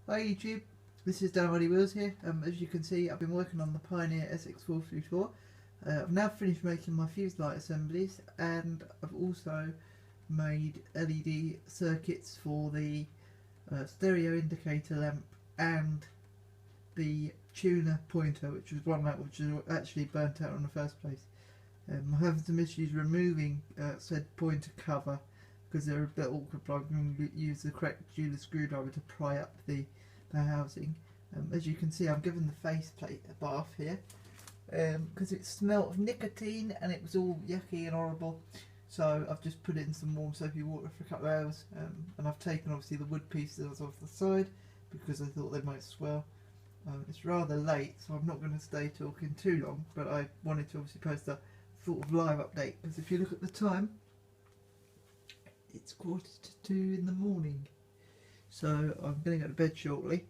Hi YouTube, this is Dan Roddy Wheels here. As you can see, I've been working on the Pioneer SX434. I've now finished making my fuse light assemblies, and I've also made LED circuits for the stereo indicator lamp and the tuner pointer, which was one lamp which was actually burnt out in the first place. I'm having some issues removing said pointer cover because they're a bit awkward, but I'm going to use the correct jeweler screwdriver to pry up the housing. As you can see, I'm given the faceplate a bath here because it smelled of nicotine and it was all yucky and horrible. So I've just put it in some warm soapy water for a couple of hours, and I've taken obviously the wood pieces off the side because I thought they might swell. It's rather late, so I'm not going to stay talking too long, but I wanted to obviously post a sort of live update because if you look at the time, it's 1:45 in the morning, so I'm going to go to bed shortly.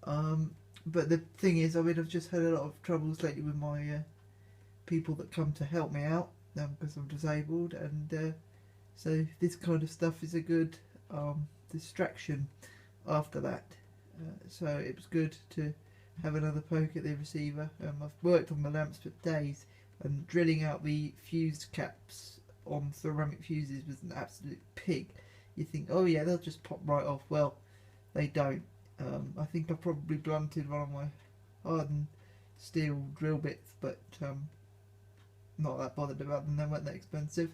But the thing is, I've just had a lot of troubles lately with my people that come to help me out because I'm disabled, and so this kind of stuff is a good distraction after that. So it was good to have another poke at the receiver. I've worked on the lamps for days, and drilling out the fuse caps on ceramic fuses was an absolute pig. You think, oh yeah, they'll just pop right off. Well, they don't. I think I probably blunted one of my hardened steel drill bits, but not that bothered about them. They weren't that expensive.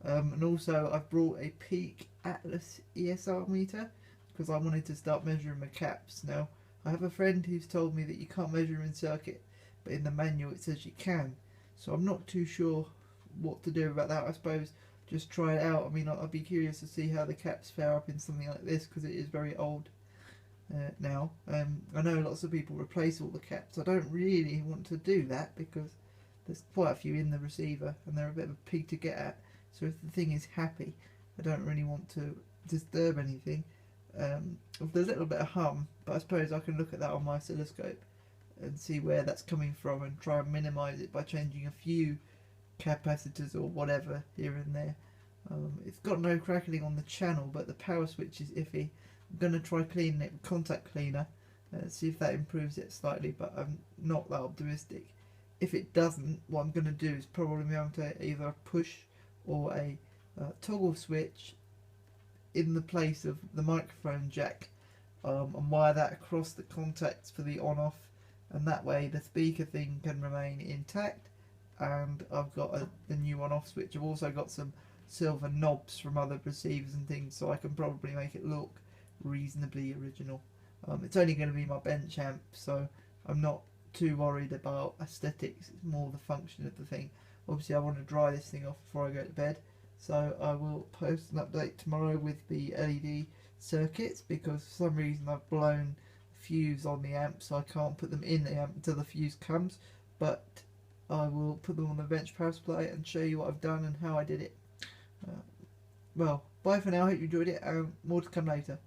And also I've brought a Peak Atlas ESR meter because I wanted to start measuring my caps. Now I have a friend who's told me that you can't measure in circuit, but in the manual it says you can. So I'm not too sure what to do about that. I suppose just try it out. I mean, I'd be curious to see how the caps fare up in something like this because it is very old now. I know lots of people replace all the caps. I don't really want to do that because there's quite a few in the receiver and they're a bit of a pig to get at. So if the thing is happy, I don't really want to disturb anything. With a little bit of hum, but I suppose I can look at that on my oscilloscope and see where that's coming from and try and minimise it by changing a few capacitors or whatever here and there. It's got no crackling on the channel, but the power switch is iffy. I'm going to try cleaning it with contact cleaner, see if that improves it slightly, but I'm not that optimistic. If it doesn't, what I'm going to do is probably be able to either push or a toggle switch in the place of the microphone jack, and wire that across the contacts for the on-off, and that way the speaker thing can remain intact. And I've got the new on-off switch. I've also got some silver knobs from other receivers and things, so I can probably make it look reasonably original. It's only going to be my bench amp, so I'm not too worried about aesthetics. It's more the function of the thing. Obviously I want to dry this thing off before I go to bed, so I will post an update tomorrow with the LED circuits because for some reason I've blown fuse on the amp, so I can't put them in the amp until the fuse comes, but I will put them on the bench power supply and show you what I've done and how I did it. Well, bye for now, hope you enjoyed it, and more to come later.